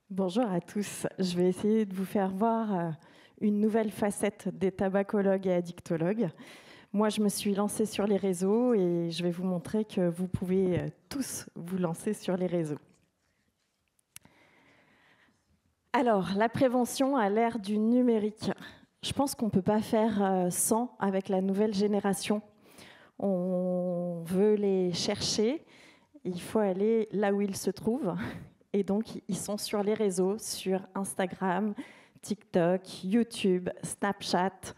Bonjour à tous. Je vais essayer de vous faire voir une nouvelle facette des tabacologues et addictologues. Moi, je me suis lancée sur les réseaux et je vais vous montrer que vous pouvez tous vous lancer sur les réseaux. Alors, la prévention à l'ère du numérique. Je pense qu'on ne peut pas faire sans avec la nouvelle génération. On veut les chercher, il faut aller là où ils se trouvent. Et donc, ils sont sur les réseaux, sur Instagram, TikTok, YouTube, Snapchat.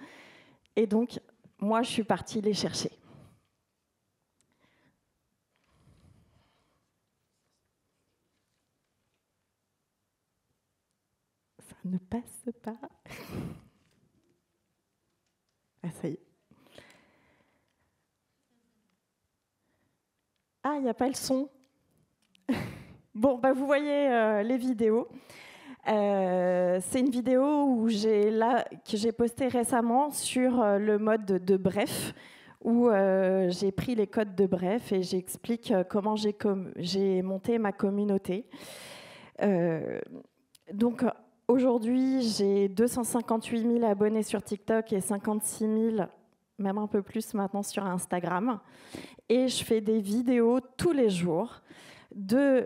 Et donc, moi, je suis partie les chercher. Ça ne passe pas. Ah, ça y est. Ah, il n'y a pas le son. Bon, bah, vous voyez les vidéos. C'est une vidéo que j'ai postée récemment sur le mode de Bref, où j'ai pris les codes de Bref et j'explique comment j'ai monté ma communauté. Donc aujourd'hui, j'ai 258 000 abonnés sur TikTok et 56 000, même un peu plus maintenant, sur Instagram. Et je fais des vidéos tous les jours de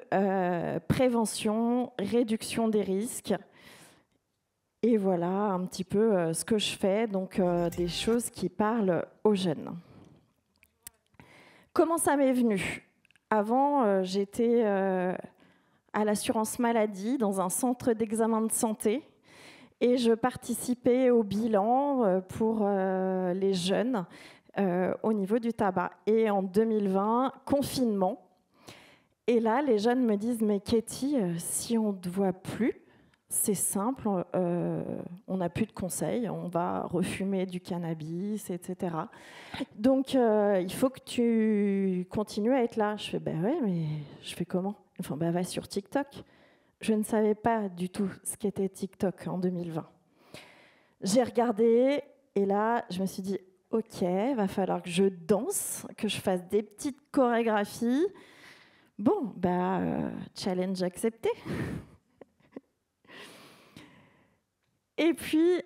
prévention, réduction des risques. Et voilà un petit peu ce que je fais, donc des choses qui parlent aux jeunes. Comment ça m'est venu? Avant, j'étais à l'assurance maladie dans un centre d'examen de santé et je participais au bilan pour les jeunes au niveau du tabac. Et en 2020, confinement. Et là, les jeunes me disent « Mais Katie, si on ne te voit plus, c'est simple, on n'a plus de conseils, on va refumer du cannabis, etc. Donc, il faut que tu continues à être là. » Je fais « Ben ouais, mais je fais comment ?» Enfin, ben va sur TikTok. Je ne savais pas du tout ce qu'était TikTok en 2020. J'ai regardé et là, je me suis dit « Ok, va falloir que je danse, que je fasse des petites chorégraphies. » Bon, bah, challenge accepté. Et puis,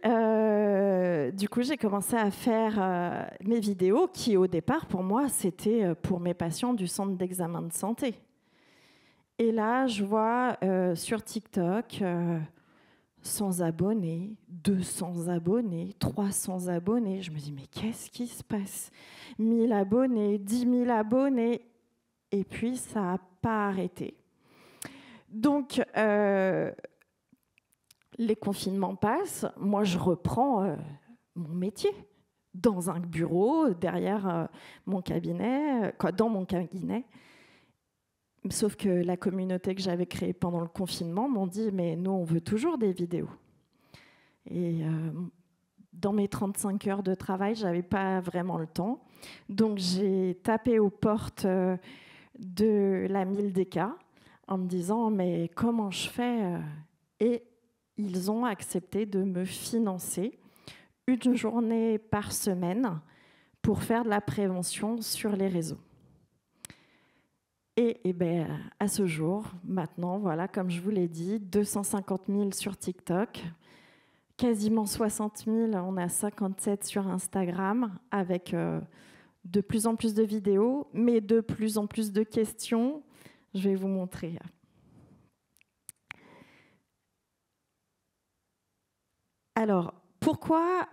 du coup, j'ai commencé à faire mes vidéos qui, au départ, pour moi, c'était pour mes patients du centre d'examen de santé. Et là, je vois sur TikTok 100 abonnés, 200 abonnés, 300 abonnés. Je me dis, mais qu'est-ce qui se passe? 1000 abonnés, 10 000 abonnés. Et puis, ça n'a pas arrêté. Donc, les confinements passent. Moi, je reprends mon métier dans un bureau, derrière mon cabinet, dans mon cabinet. Sauf que la communauté que j'avais créée pendant le confinement m'ont dit « Mais nous, on veut toujours des vidéos. » Et dans mes 35 heures de travail, je n'avais pas vraiment le temps. Donc, j'ai tapé aux portes de la Mildeka en me disant « Mais comment je fais ?» Et ils ont accepté de me financer une journée par semaine pour faire de la prévention sur les réseaux. Et ben, à ce jour, maintenant, voilà, comme je vous l'ai dit, 250 000 sur TikTok, quasiment 60 000, on a 57 sur Instagram, avec de plus en plus de vidéos, mais de plus en plus de questions. Je vais vous montrer. Alors, pourquoi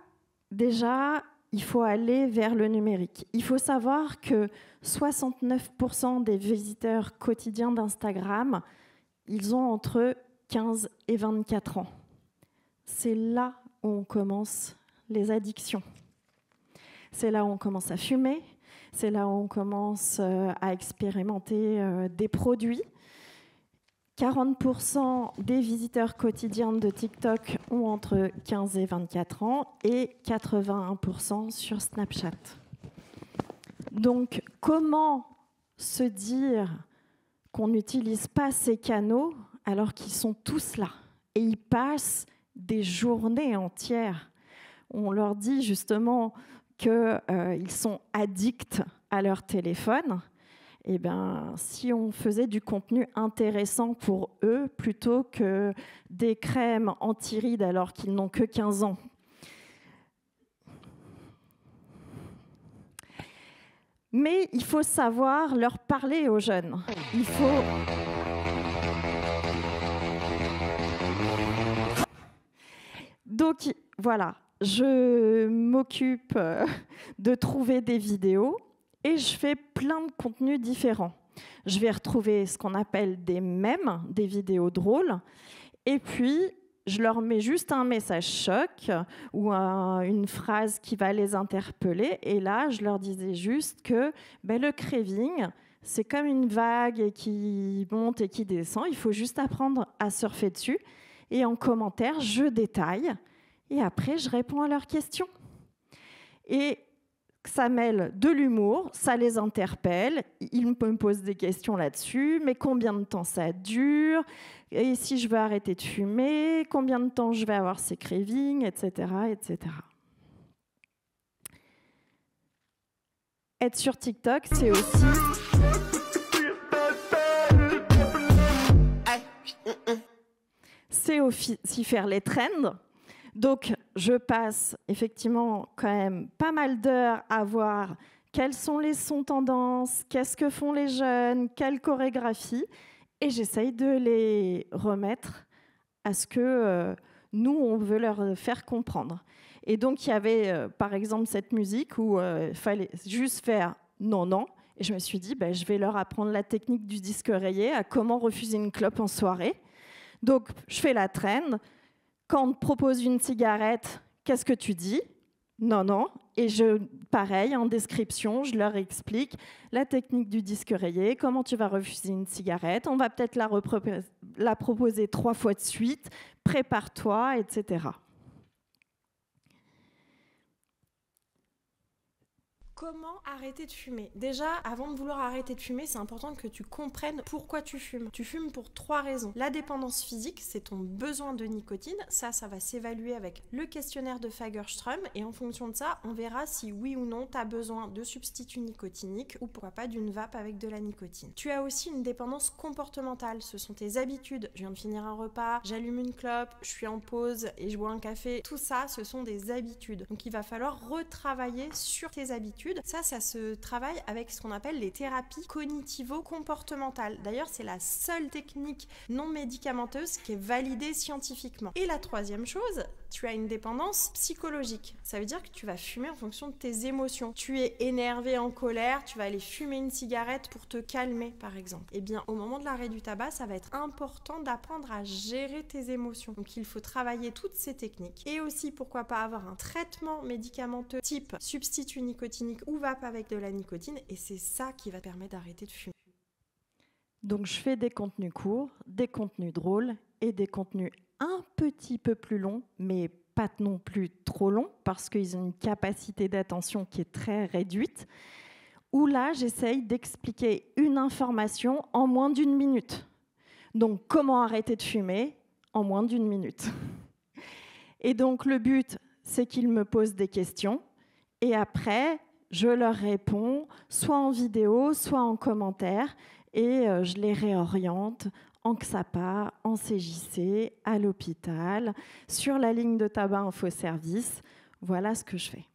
déjà il faut aller vers le numérique? Il faut savoir que 69% des visiteurs quotidiens d'Instagram, ils ont entre 15 et 24 ans. C'est là où on commence les addictions. C'est là où on commence à fumer, c'est là où on commence à expérimenter des produits. 40% des visiteurs quotidiens de TikTok ont entre 15 et 24 ans et 81% sur Snapchat. Donc, comment se dire qu'on n'utilise pas ces canaux alors qu'ils sont tous là? Et ils passent des journées entières. On leur dit justement qu'ils sont addicts à leur téléphone. Eh bien, si on faisait du contenu intéressant pour eux, plutôt que des crèmes anti-rides alors qu'ils n'ont que 15 ans. Mais il faut savoir leur parler aux jeunes. Il faut... Donc, voilà, je m'occupe de trouver des vidéos. Et je fais plein de contenus différents. Je vais retrouver ce qu'on appelle des mèmes, des vidéos drôles. Et puis, je leur mets juste un message choc ou une phrase qui va les interpeller. Et là, je leur disais juste que le craving, c'est comme une vague qui monte et qui descend. Il faut juste apprendre à surfer dessus. Et en commentaire, je détaille. Et après, je réponds à leurs questions. Et ça mêle de l'humour, ça les interpelle, ils me posent des questions là-dessus, mais combien de temps ça dure, et si je veux arrêter de fumer, combien de temps je vais avoir ces cravings, etc., etc. Être sur TikTok, c'est aussi faire les trends. Donc, je passe effectivement quand même pas mal d'heures à voir quels sont les sons tendances, qu'est-ce que font les jeunes, quelle chorégraphie, et j'essaye de les remettre à ce que nous, on veut leur faire comprendre. Et donc, il y avait par exemple cette musique où il fallait juste faire « non, non », et je me suis dit, je vais leur apprendre la technique du disque rayé, à comment refuser une clope en soirée. Donc, je fais la trend. Quand on te propose une cigarette, qu'est-ce que tu dis? Non, non. Et pareil, en description, je leur explique la technique du disque rayé, comment tu vas refuser une cigarette. On va peut-être la proposer 3 fois de suite. Prépare-toi, etc. Comment arrêter de fumer? Déjà, avant de vouloir arrêter de fumer, c'est important que tu comprennes pourquoi tu fumes. Tu fumes pour 3 raisons. La dépendance physique, c'est ton besoin de nicotine. Ça va s'évaluer avec le questionnaire de Fagerström. Et en fonction de ça, on verra si oui ou non tu as besoin de substituts nicotiniques ou pourquoi pas d'une vape avec de la nicotine. Tu as aussi une dépendance comportementale. Ce sont tes habitudes. Je viens de finir un repas, j'allume une clope, je suis en pause et je bois un café. Tout ça, ce sont des habitudes. Donc il va falloir retravailler sur tes habitudes. Ça se travaille avec ce qu'on appelle les thérapies cognitivo-comportementales. D'ailleurs, c'est la seule technique non médicamenteuse qui est validée scientifiquement. Et la troisième chose, tu as une dépendance psychologique. Ça veut dire que tu vas fumer en fonction de tes émotions. Tu es énervé, en colère, tu vas aller fumer une cigarette pour te calmer, par exemple. Eh bien, au moment de l'arrêt du tabac, ça va être important d'apprendre à gérer tes émotions. Donc, il faut travailler toutes ces techniques. Et aussi, pourquoi pas avoir un traitement médicamenteux type substitut nicotinique ou vape avec de la nicotine. Et c'est ça qui va te permettre d'arrêter de fumer. Donc, je fais des contenus courts, des contenus drôles et des contenus un petit peu plus longs, mais pas non plus trop longs, parce qu'ils ont une capacité d'attention qui est très réduite, où là, j'essaye d'expliquer une information en moins d'1 minute. Donc, comment arrêter de fumer en moins d'1 minute. Et donc, le but, c'est qu'ils me posent des questions, et après, je leur réponds, soit en vidéo, soit en commentaire, et je les réoriente en XAPA, en CJC, à l'hôpital, sur la ligne de tabac info-service. Voilà ce que je fais.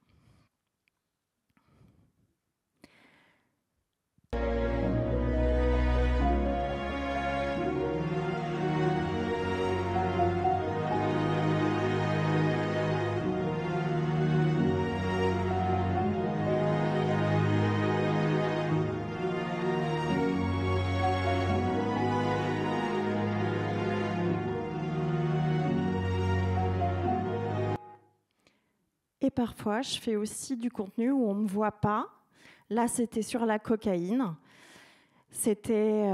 Et parfois, je fais aussi du contenu où on ne me voit pas. Là, c'était sur la cocaïne. C'était,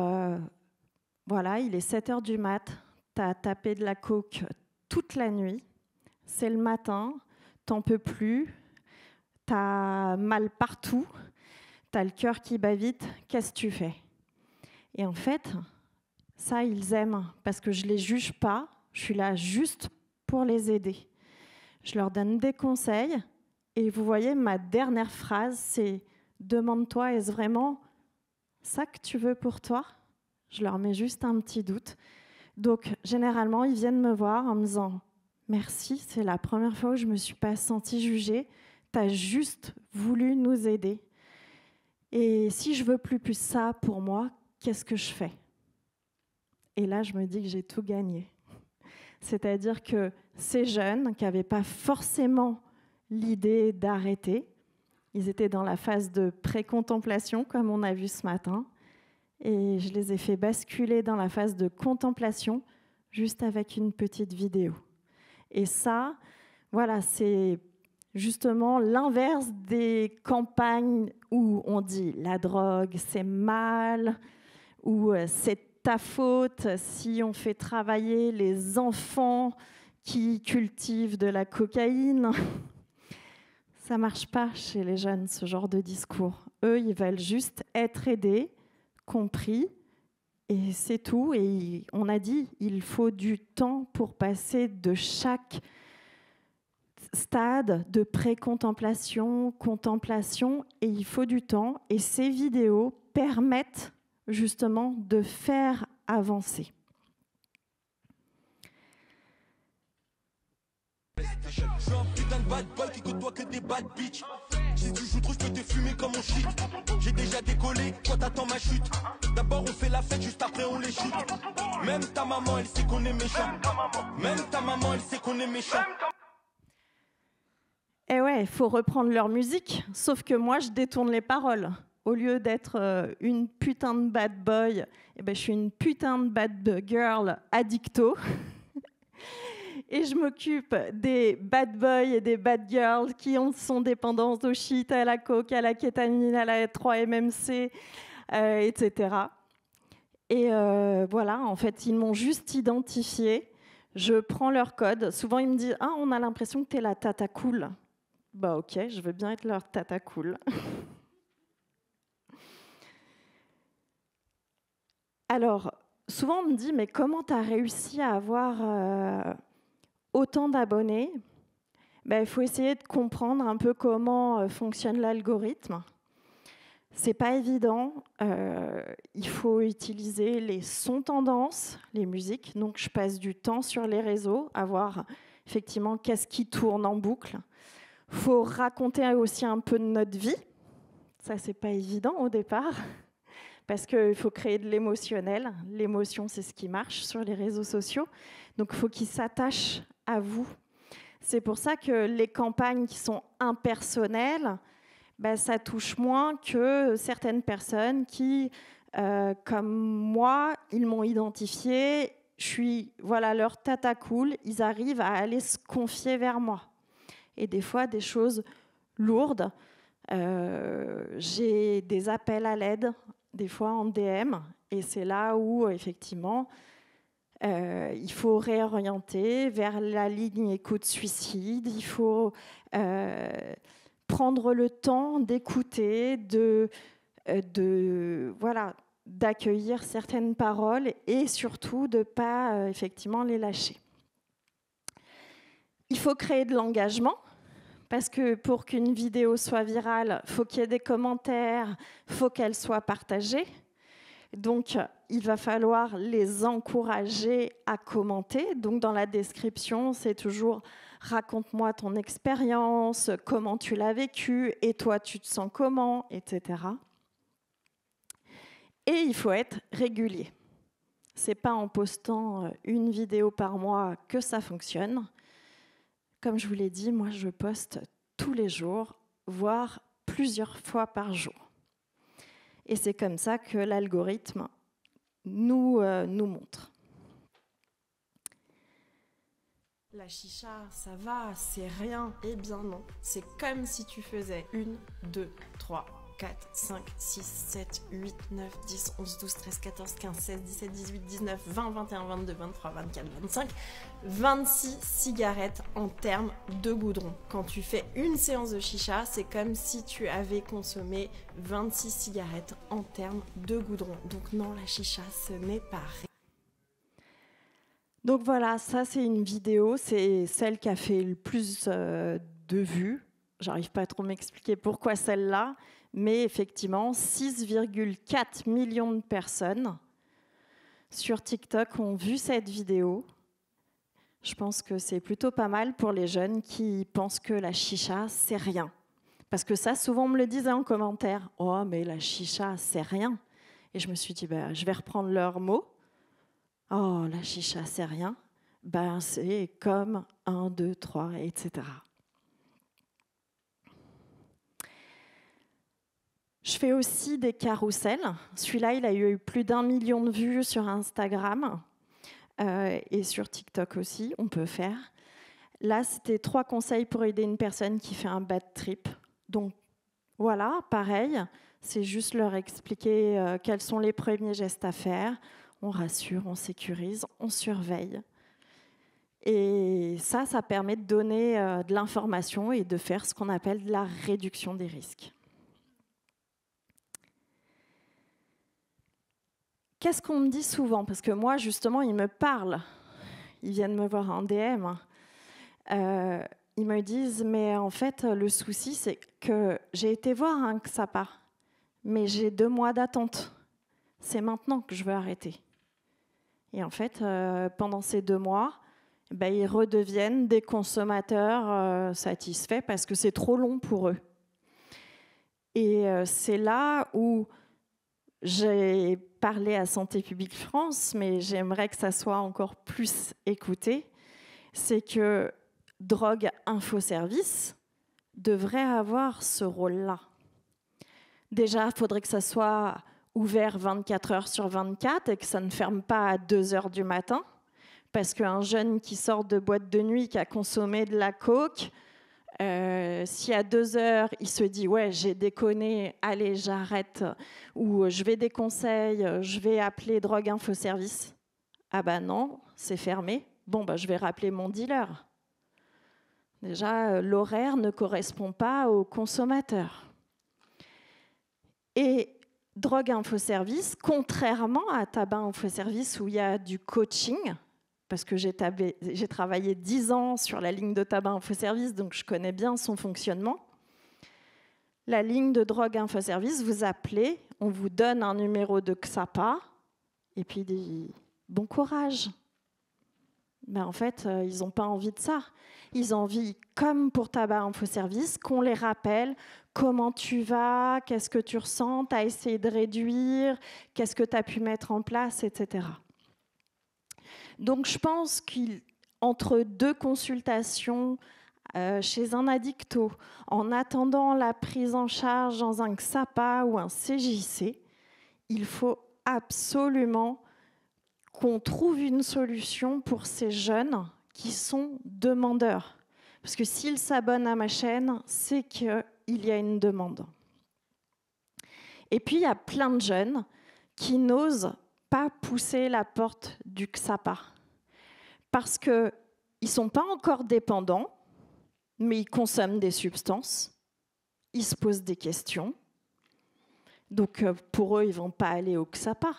voilà, il est 7 h du mat. Tu as tapé de la coke toute la nuit. C'est le matin, t'en peux plus. Tu as mal partout. Tu as le cœur qui bat vite. Qu'est-ce que tu fais? Et en fait, ça, ils aiment parce que je ne les juge pas. Je suis là juste pour les aider. Je leur donne des conseils Et vous voyez, ma dernière phrase, c'est « Demande-toi, est-ce vraiment ça que tu veux pour toi ?» Je leur mets juste un petit doute. Donc, généralement, ils viennent me voir en me disant « Merci, c'est la première fois où je ne me suis pas sentie jugée. Tu as juste voulu nous aider. Et si je veux plus ça pour moi, qu'est-ce que je fais ?» Et là, je me dis que j'ai tout gagné. C'est-à-dire que ces jeunes qui n'avaient pas forcément l'idée d'arrêter, ils étaient dans la phase de pré-contemplation, comme on a vu ce matin, et je les ai fait basculer dans la phase de contemplation juste avec une petite vidéo. Et ça, voilà, c'est justement l'inverse des campagnes où on dit la drogue, c'est mal, ou c'est ta faute si on fait travailler les enfants qui cultivent de la cocaïne. Ça ne marche pas chez les jeunes, ce genre de discours. Eux, ils veulent juste être aidés, compris, et c'est tout. Et on a dit, il faut du temps pour passer de chaque stade de pré-contemplation, contemplation, et il faut du temps. Et ces vidéos permettent justement de faire avancer. Je suis un putain de bad boy qui côtoie que des bad bitch. Si tu joues trop, je peux te fumer comme on shit. J'ai déjà décollé, toi t'attends ma chute. D'abord on fait la fête, juste après on les shoot. Même ta maman, elle sait qu'on est méchant. Même ta maman, elle sait qu'on est méchant. Eh ouais, il faut reprendre leur musique, sauf que moi je détourne les paroles. Au lieu d'être une putain de bad boy, eh ben, je suis une putain de bad girl addicto. Et je m'occupe des bad boys et des bad girls qui sont dépendants au shit, à la coke, à la kétamine, à la 3-MMC, etc. Et voilà, en fait, ils m'ont juste identifié. Je prends leur code. Souvent, ils me disent « Ah, on a l'impression que tu es la tata cool. » Bah ok, je veux bien être leur tata cool. Alors, souvent, on me dit « Mais comment tu as réussi à avoir... autant d'abonnés ?» Il faut essayer de comprendre un peu comment fonctionne l'algorithme. C'est pas évident. Il faut utiliser les sons tendances, les musiques. Donc, je passe du temps sur les réseaux à voir effectivement qu'est-ce qui tourne en boucle. Il faut raconter aussi un peu de notre vie. Ça, c'est pas évident au départ, parce qu'il faut créer de l'émotionnel. L'émotion, c'est ce qui marche sur les réseaux sociaux. Donc, il faut qu'ils s'attachent à vous. C'est pour ça que les campagnes qui sont impersonnelles, ça touche moins que certaines personnes qui, comme moi, ils m'ont identifié, je suis leur tata cool, ils arrivent à aller se confier vers moi. Et des fois, des choses lourdes. J'ai des appels à l'aide, des fois en DM, et c'est là où, effectivement, il faut réorienter vers la ligne écoute suicide, il faut prendre le temps d'écouter, d'accueillir certaines paroles et surtout de ne pas effectivement les lâcher. Il faut créer de l'engagement, parce que pour qu'une vidéo soit virale, il faut qu'il y ait des commentaires, il faut qu'elle soit partagée. Donc, il va falloir les encourager à commenter. Donc, dans la description, c'est toujours « raconte-moi ton expérience, comment tu l'as vécu, et toi, tu te sens comment ?» etc. Et il faut être régulier. Ce n'est pas en postant une vidéo par mois que ça fonctionne. Comme je vous l'ai dit, moi, je poste tous les jours, voire plusieurs fois par jour. Et c'est comme ça que l'algorithme nous montre. La chicha, ça va, c'est rien. Eh bien non, c'est comme si tu faisais 1, 2, 3, 4, 5, 6, 7, 8, 9, 10, 11, 12, 13, 14, 15, 16, 17, 18, 19, 20, 21, 22, 23, 24, 25, 26 cigarettes en termes de goudron. Quand tu fais une séance de chicha, c'est comme si tu avais consommé 26 cigarettes en termes de goudron. Donc non, la chicha, ce n'est pas rien. Donc voilà, ça c'est une vidéo, c'est celle qui a fait le plus de vues j'arrive pas à trop m'expliquer pourquoi celle-là, mais effectivement, 6,4 millions de personnes sur TikTok ont vu cette vidéo. Je pense que c'est plutôt pas mal pour les jeunes qui pensent que la chicha, c'est rien. Parce que ça, souvent, on me le disait en commentaire. « Oh, mais la chicha, c'est rien. » Et je me suis dit, je vais reprendre leurs mots. « Oh, la chicha, c'est rien. » C'est comme 1, 2, 3, etc. Je fais aussi des carousels. Celui-là, il a eu plus d'1 million de vues sur Instagram et sur TikTok aussi, on peut faire. Là, c'était 3 conseils pour aider une personne qui fait un bad trip. Donc voilà, pareil, c'est juste leur expliquer quels sont les premiers gestes à faire. On rassure, on sécurise, on surveille. Et ça permet de donner de l'information et de faire ce qu'on appelle de la réduction des risques. Qu'est-ce qu'on me dit souvent? Parce que moi, justement, ils me parlent. Ils viennent me voir en DM. Ils me disent, mais en fait, le souci, c'est que j'ai été voir un XAPA, mais j'ai 2 mois d'attente. C'est maintenant que je veux arrêter. Et en fait, pendant ces 2 mois, ils redeviennent des consommateurs satisfaits parce que c'est trop long pour eux. Et c'est là où j'ai parlé à Santé publique France, mais j'aimerais que ça soit encore plus écouté, c'est que Drogue Info Service devrait avoir ce rôle-là. Déjà, il faudrait que ça soit ouvert 24 heures sur 24 et que ça ne ferme pas à 2 heures du matin, parce qu'un jeune qui sort de boîte de nuit, qui a consommé de la coke, si à 2 heures, il se dit « ouais, j'ai déconné, allez, j'arrête » ou « je vais des conseils, je vais appeler Drogue Info Service ». Ah non, c'est fermé. Bon, je vais rappeler mon dealer. Déjà, l'horaire ne correspond pas aux consommateurs. Et Drogue Info Service, contrairement à Tabac Info Service où il y a du coaching, parce que j'ai travaillé 10 ans sur la ligne de Tabac Info Service, donc je connais bien son fonctionnement. La ligne de Drogue Info Service, vous appelez, on vous donne un numéro de XAPA, et puis bon courage. En fait, ils n'ont pas envie de ça. Ils ont envie, comme pour Tabac Info Service, qu'on les rappelle comment tu vas, qu'est-ce que tu ressens, tu as essayé de réduire, qu'est-ce que tu as pu mettre en place, etc. Donc, je pense qu'entre 2 consultations chez un addicto, en attendant la prise en charge dans un XAPA ou un CJC, il faut absolument qu'on trouve une solution pour ces jeunes qui sont demandeurs. Parce que s'ils s'abonnent à ma chaîne, c'est qu'il y a une demande. Et puis, il y a plein de jeunes qui n'osent pas pousser la porte du XAPA. Parce qu'ils ne sont pas encore dépendants, mais ils consomment des substances, ils se posent des questions. Donc, pour eux, ils ne vont pas aller au XAPA.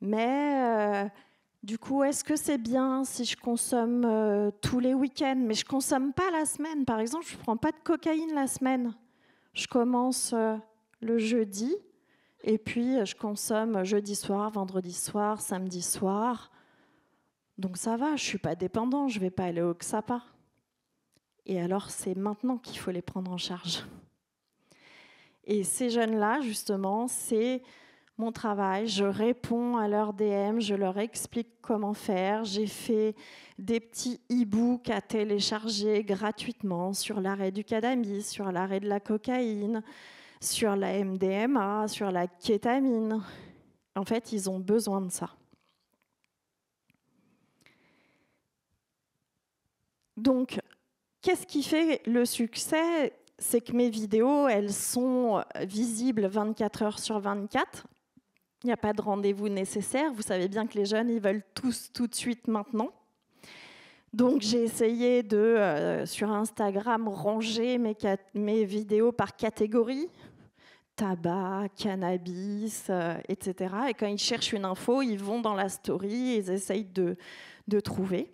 Mais du coup, est-ce que c'est bien si je consomme tous les week-ends? Mais je ne consomme pas la semaine. Par exemple, je ne prends pas de cocaïne la semaine. Je commence le jeudi, et puis je consomme jeudi soir, vendredi soir, samedi soir. Donc ça va, je ne suis pas dépendant, je ne vais pas aller au XAPA. Et alors, c'est maintenant qu'il faut les prendre en charge. Et ces jeunes-là, justement, c'est mon travail. Je réponds à leurs DM, je leur explique comment faire. J'ai fait des petits e-books à télécharger gratuitement sur l'arrêt du cannabis, sur l'arrêt de la cocaïne, sur la MDMA, sur la kétamine. En fait, ils ont besoin de ça. Donc, qu'est-ce qui fait le succès? C'est que mes vidéos, elles sont visibles 24 heures sur 24. Il n'y a pas de rendez-vous nécessaire. Vous savez bien que les jeunes, ils veulent tous tout de suite maintenant. Donc, j'ai essayé de, sur Instagram, ranger mes vidéos par catégorie. Tabac, cannabis, etc. Et quand ils cherchent une info, ils vont dans la story, ils essayent de trouver.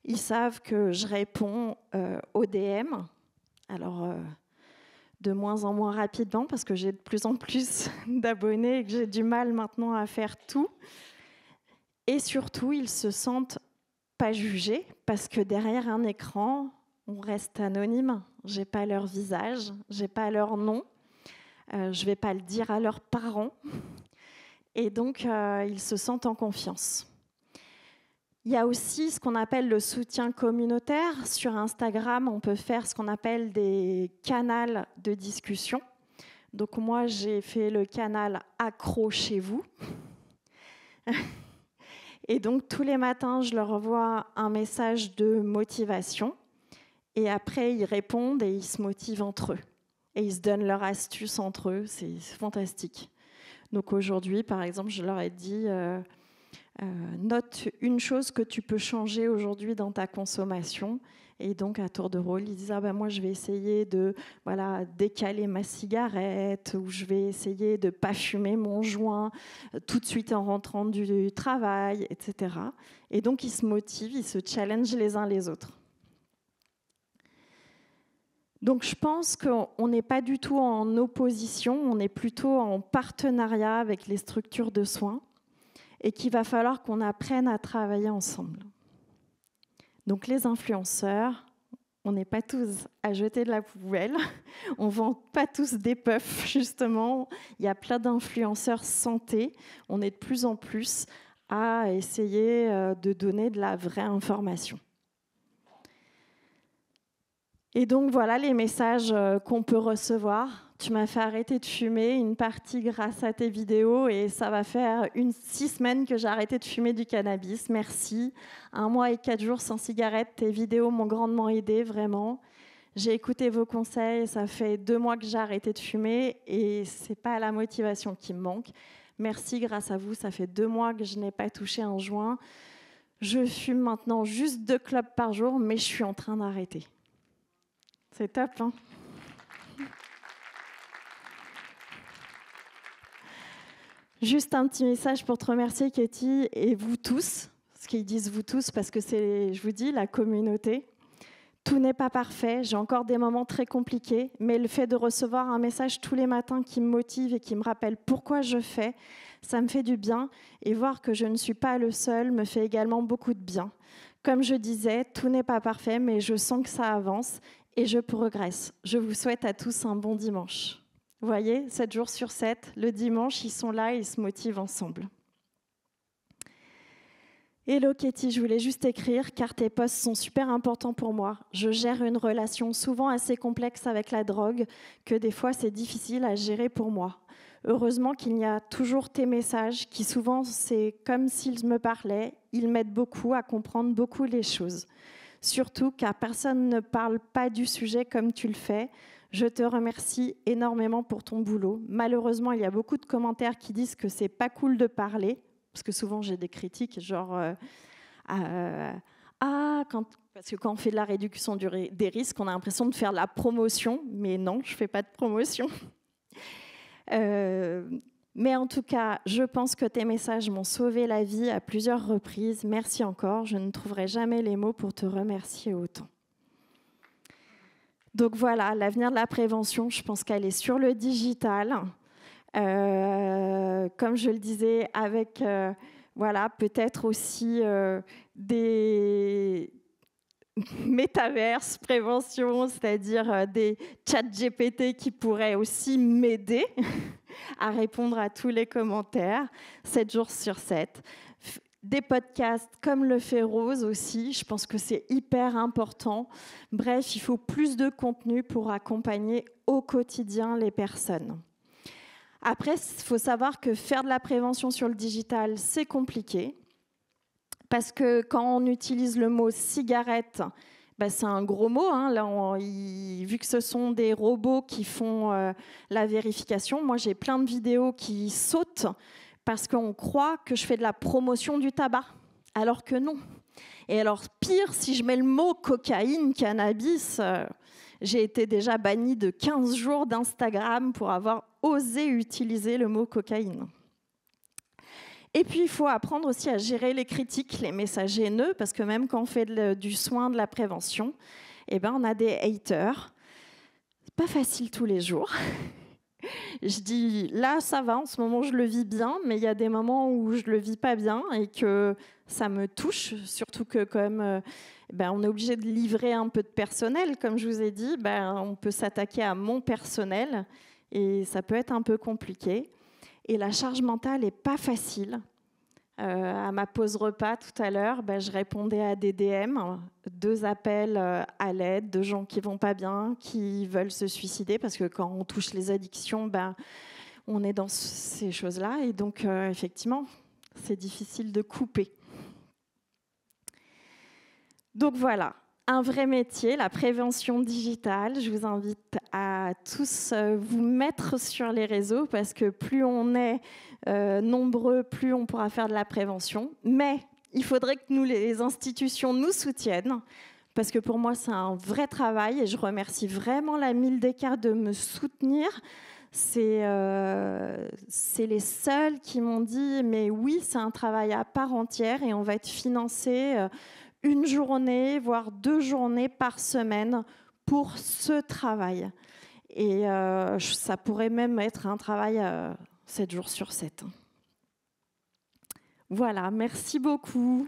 Ils savent que je réponds aux DM Alors, de moins en moins rapidement, parce que j'ai de plus en plus d'abonnés et que j'ai du mal maintenant à faire tout. Et surtout, ils se sentent pas jugés, parce que derrière un écran, on reste anonyme. Je n'ai pas leur visage, je n'ai pas leur nom. Je ne vais pas le dire à leurs parents. Et donc, ils se sentent en confiance. Il y a aussi ce qu'on appelle le soutien communautaire. Sur Instagram, on peut faire ce qu'on appelle des canals de discussion. Donc moi, j'ai fait le canal « Accrochez-vous ». Et donc, tous les matins, je leur envoie un message de motivation. Et après, ils répondent et ils se motivent entre eux. Et ils se donnent leurs astuces entre eux. C'est fantastique. Donc aujourd'hui, par exemple, je leur ai dit note une chose que tu peux changer aujourd'hui dans ta consommation. Et donc, à tour de rôle, ils disent moi, je vais essayer de décaler ma cigarette, ou je vais essayer de ne pas fumer mon joint tout de suite en rentrant du travail, etc. Et donc, ils se motivent, ils se challengent les uns les autres. Donc, je pense qu'on n'est pas du tout en opposition, on est plutôt en partenariat avec les structures de soins et qu'il va falloir qu'on apprenne à travailler ensemble. Donc, les influenceurs, on n'est pas tous à jeter de la poubelle, on ne vend pas tous des puffs, justement. Il y a plein d'influenceurs santé, on est de plus en plus à essayer de donner de la vraie information. Et donc, voilà les messages qu'on peut recevoir. Tu m'as fait arrêter de fumer, une partie grâce à tes vidéos, et ça va faire 6 semaines que j'ai arrêté de fumer du cannabis. Merci. 1 mois et 4 jours sans cigarette, tes vidéos m'ont grandement aidé, vraiment. J'ai écouté vos conseils, ça fait 2 mois que j'ai arrêté de fumer, et ce n'est pas la motivation qui me manque. Merci, grâce à vous, ça fait 2 mois que je n'ai pas touché un joint. Je fume maintenant juste 2 clopes par jour, mais je suis en train d'arrêter. C'est top, hein? Juste un petit message pour te remercier, Katie, et vous tous. Ce qu'ils disent vous tous, parce que c'est, je vous dis, la communauté. Tout n'est pas parfait, j'ai encore des moments très compliqués, mais le fait de recevoir un message tous les matins qui me motive et qui me rappelle pourquoi je fais, ça me fait du bien. Et voir que je ne suis pas le seul me fait également beaucoup de bien. Comme je disais, tout n'est pas parfait, mais je sens que ça avance. Et je progresse. Je vous souhaite à tous un bon dimanche. Vous voyez, 7 jours sur 7, le dimanche, ils sont là et ils se motivent ensemble. Hello Katie, je voulais juste écrire car tes posts sont super importants pour moi. Je gère une relation souvent assez complexe avec la drogue que des fois c'est difficile à gérer pour moi. Heureusement qu'il y a toujours tes messages qui souvent c'est comme s'ils me parlaient. Ils m'aident beaucoup à comprendre beaucoup les choses. Surtout car personne ne parle pas du sujet comme tu le fais. Je te remercie énormément pour ton boulot. Malheureusement, il y a beaucoup de commentaires qui disent que c'est pas cool de parler, parce que souvent j'ai des critiques genre parce que quand on fait de la réduction des risques, on a l'impression de faire de la promotion, mais non, je fais pas de promotion. Mais en tout cas, je pense que tes messages m'ont sauvé la vie à plusieurs reprises. Merci encore. Je ne trouverai jamais les mots pour te remercier autant. Donc voilà, l'avenir de la prévention, je pense qu'elle est sur le digital. Comme je le disais, avec peut-être aussi des métaverses prévention, c'est-à-dire des chats GPT qui pourraient aussi m'aider à répondre à tous les commentaires, 7 jours sur 7. Des podcasts comme le fait Rose aussi, je pense que c'est hyper important. Bref, il faut plus de contenu pour accompagner au quotidien les personnes. Après, il faut savoir que faire de la prévention sur le digital, c'est compliqué. Parce que quand on utilise le mot cigarette, c'est un gros mot. Hein. Là, vu que ce sont des robots qui font la vérification, moi j'ai plein de vidéos qui sautent parce qu'on croit que je fais de la promotion du tabac, alors que non. Et alors pire, si je mets le mot cocaïne, cannabis, j'ai été déjà bannie de 15 jours d'Instagram pour avoir osé utiliser le mot cocaïne. Et puis, il faut apprendre aussi à gérer les critiques, les messages haineux, parce que même quand on fait du soin, de la prévention, on a des haters. pas facile tous les jours. Je dis, là, ça va, en ce moment, je le vis bien, mais il y a des moments où je le vis pas bien et que ça me touche, surtout que comme on est obligé de livrer un peu de personnel, comme je vous ai dit, on peut s'attaquer à mon personnel et ça peut être un peu compliqué. Et la charge mentale n'est pas facile. À ma pause repas tout à l'heure, je répondais à des DM, 2 appels à l'aide de gens qui vont pas bien, qui veulent se suicider, parce que quand on touche les addictions, on est dans ces choses-là. Et donc, effectivement, c'est difficile de couper. Donc voilà, un vrai métier, la prévention digitale. Je vous invite à tous vous mettre sur les réseaux, parce que plus on est nombreux, plus on pourra faire de la prévention. Mais il faudrait que les institutions nous soutiennent, parce que pour moi, c'est un vrai travail et je remercie vraiment la Mildeka de me soutenir. C'est les seuls qui m'ont dit « mais oui, c'est un travail à part entière et on va être financé 1 journée, voire 2 journées par semaine pour ce travail ». Et ça pourrait même être un travail 7 jours sur 7. Voilà, merci beaucoup.